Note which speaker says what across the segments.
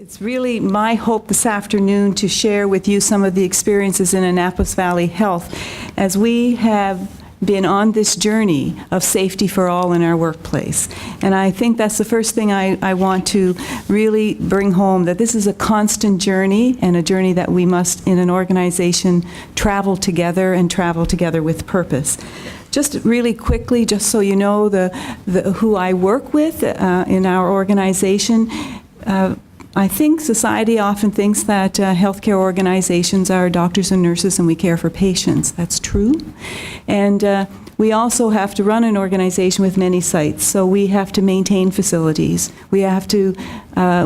Speaker 1: It's really my hope this afternoon to share with you some of the experiences in Annapolis Valley Health as we have been on this journey of safety for all in our workplace. And I think that's the first thing I want to really bring home, that this is a constant journey and a journey that we must, in an organization, travel together and travel together with purpose. Just really quickly, just so you know who I work with in our organization, I think society often thinks that healthcare organizations are doctors and nurses and we care for patients. That's true. And we also have to run an organization with many sites, so we have to maintain facilities. We have to,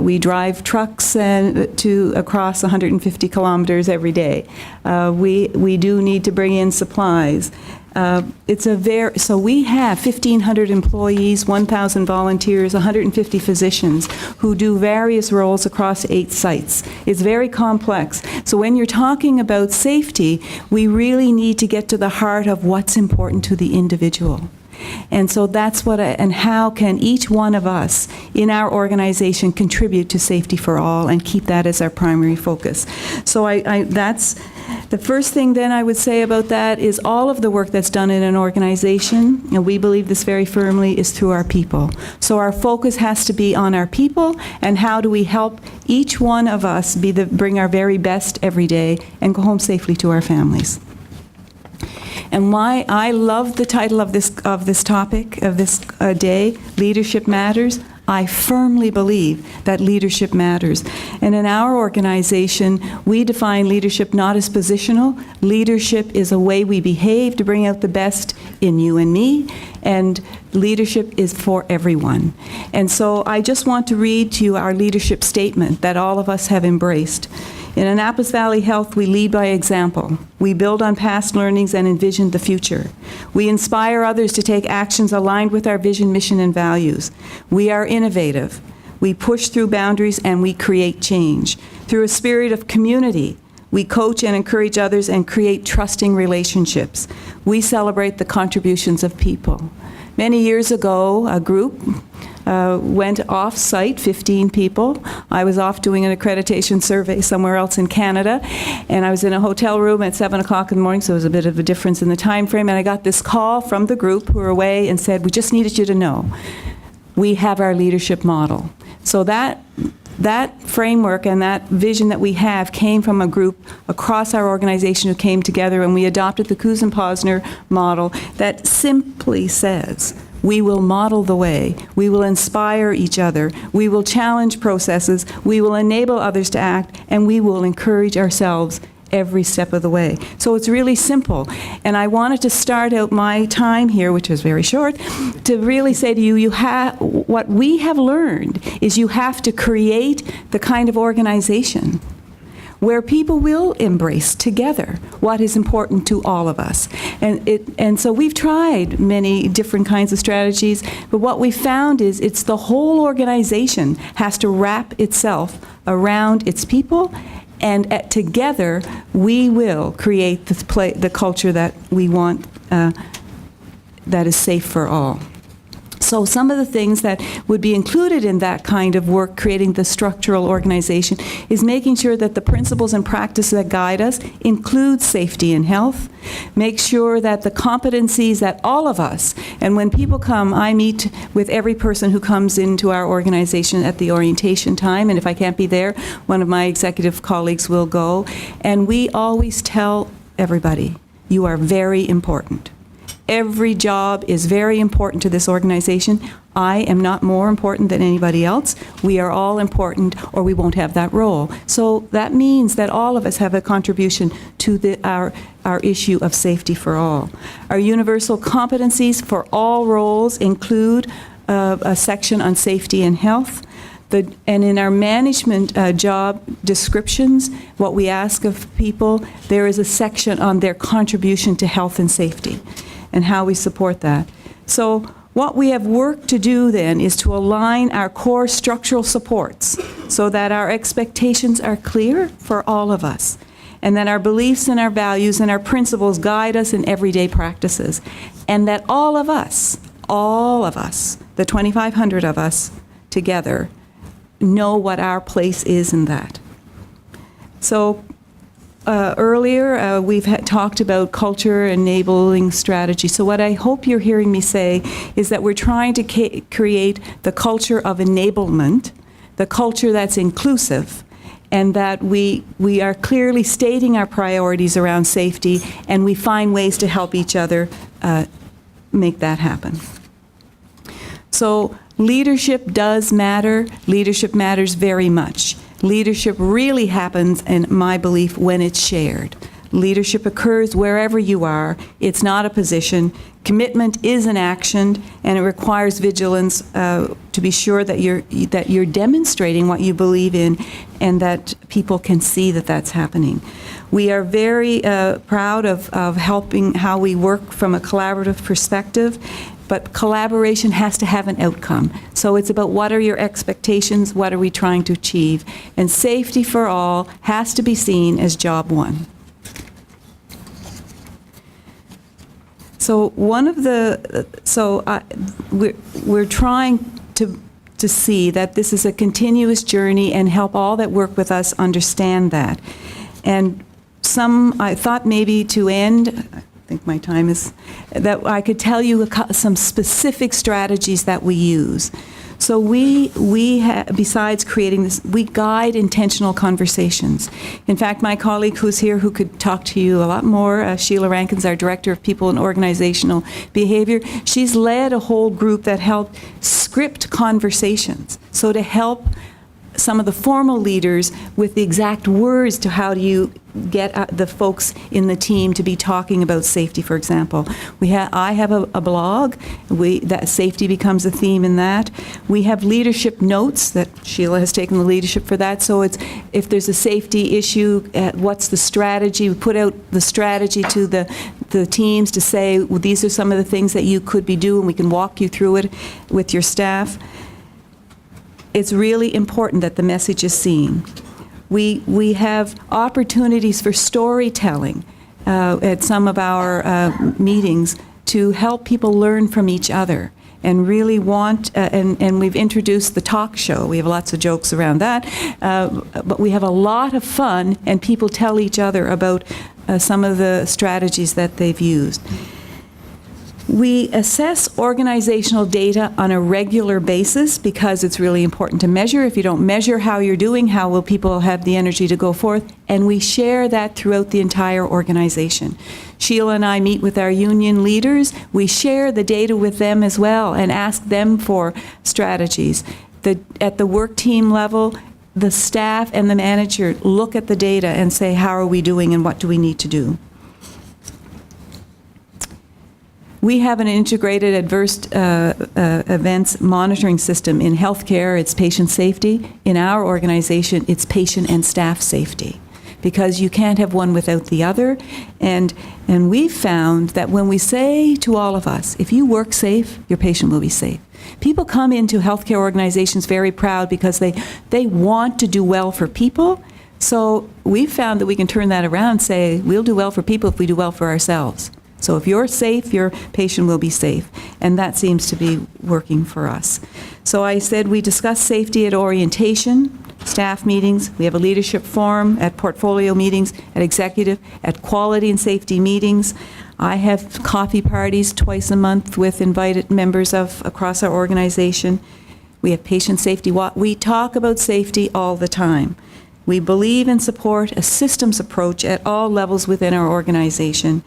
Speaker 1: we drive trucks across 150 kilometers every day. We do need to bring in supplies. So we have 1,500 employees, 1,000 volunteers, 150 physicians who do various roles across 8 sites. It's very complex. So when you're talking about safety, we really need to get to the heart of what's important to the individual. And so that's and how can each one of us in our organization contribute to safety for all and keep that as our primary focus. So that's the first thing then I would say about that is all of the work that's done in an organization, and we believe this very firmly, is through our people. So our focus has to be on our people and how do we help each one of us bring our very best every day and go home safely to our families. And why I love the title of this topic, of this day, Leadership Matters. I firmly believe that leadership matters. And in our organization, we define leadership not as positional. Leadership is a way we behave to bring out the best in you and me, and leadership is for everyone. And so I just want to read to you our leadership statement that all of us have embraced. In Annapolis Valley Health, we lead by example. We build on past learnings and envision the future. We inspire others to take actions aligned with our vision, mission, and values. We are innovative. We push through boundaries and we create change. Through a spirit of community, we coach and encourage others and create trusting relationships. We celebrate the contributions of people. Many years ago, a group went off-site, 15 people. I was off doing an accreditation survey somewhere else in Canada, and I was in a hotel room at 7 o'clock in the morning, so there was a bit of a difference in the time frame, and I got this call from the group who were away and said, "We just needed you to know, we have our leadership model." So that framework and that vision that we have came from a group across our organization who came together, and we adopted the Coos and Posner model that simply says, we will model the way, we will inspire each other, we will challenge processes, we will enable others to act, and we will encourage ourselves every step of the way. So it's really simple. And I wanted to start out my time here, which is very short, to really say to you, what we have learned is you have to create the kind of organization where people will embrace together what is important to all of us. And so we've tried many different kinds of strategies, but what we found is it's the whole organization has to wrap itself around its people, and together we will create the culture that we want that is safe for all. So some of the things that would be included in that kind of work, creating the structural organization, is making sure that the principles and practices that guide us include safety and health. Make sure that the competencies that all of us, and when people come, I meet with every person who comes into our organization at the orientation time, and if I can't be there, one of my executive colleagues will go, and we always tell everybody, you are very important. Every job is very important to this organization. I am not more important than anybody else. We are all important, or we won't have that role. So that means that all of us have a contribution to our issue of safety for all. Our universal competencies for all roles include a section on safety and health. And in our management job descriptions, what we ask of people, there is a section on their contribution to health and safety and how we support that. So what we have work to do then is to align our core structural supports so that our expectations are clear for all of us, and that our beliefs and our values and our principles guide us in everyday practices, and that all of us, the 2,500 of us together, know what our place is in that. So earlier, we've talked about culture enabling strategy. So what I hope you're hearing me say is that we're trying to create the culture of enablement, the culture that's inclusive, and that we are clearly stating our priorities around safety, and we find ways to help each other make that happen. So leadership does matter. Leadership matters very much. Leadership really happens, in my belief, when it's shared. Leadership occurs wherever you are. It's not a position. Commitment is an action, and it requires vigilance to be sure that you're demonstrating what you believe in, and that people can see that that's happening. We are very proud of helping how we work from a collaborative perspective, but collaboration has to have an outcome. So it's about what are your expectations, what are we trying to achieve, and safety for all has to be seen as job one. So we're trying to see that this is a continuous journey and help all that work with us understand that. And I thought maybe to end, I think my time is, that I could tell you some specific strategies that we use. So besides creating this, we guide intentional conversations. In fact, my colleague who's here, who could talk to you a lot more, Sheila Rankin's our Director of People and Organizational Behavior, she's led a whole group that helped script conversations. So to help some of the formal leaders with the exact words to how do you get the folks in the team to be talking about safety, for example. I have a blog, that safety becomes a theme in that. We have leadership notes that Sheila has taken the leadership for that. So it's, if there's a safety issue, what's the strategy? We put out the strategy to the teams to say, well, these are some of the things that you could be doing. We can walk you through it with your staff. It's really important that the message is seen. We have opportunities for storytelling at some of our meetings to help people learn from each other and really and we've introduced the talk show. We have lots of jokes around that, but we have a lot of fun, and people tell each other about some of the strategies that they've used. We assess organizational data on a regular basis because it's really important to measure. If you don't measure how you're doing, how will people have the energy to go forth? And we share that throughout the entire organization. Sheila and I meet with our union leaders. We share the data with them as well and ask them for strategies. At the work team level, the staff and the manager look at the data and say, how are we doing and what do we need to do? We have an integrated adverse events monitoring system. In healthcare, it's patient safety. In our organization, it's patient and staff safety, because you can't have one without the other. And we've found that when we say to all of us, if you work safe, your patient will be safe. People come into healthcare organizations very proud because they want to do well for people. So we've found that we can turn that around and say, we'll do well for people if we do well for ourselves. So if you're safe, your patient will be safe. And that seems to be working for us. So I said we discuss safety at orientation, staff meetings. We have a leadership forum at portfolio meetings, at executive, at quality and safety meetings. I have coffee parties twice a month with invited members across our organization. We have patient safety. We talk about safety all the time. We believe and support a systems approach at all levels within our organization.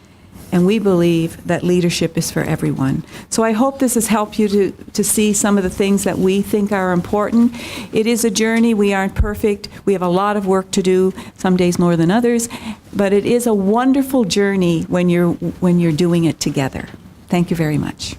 Speaker 1: And we believe that leadership is for everyone. So I hope this has helped you to see some of the things that we think are important. It is a journey. We aren't perfect. We have a lot of work to do, some days more than others. But it is a wonderful journey when you're doing it together. Thank you very much.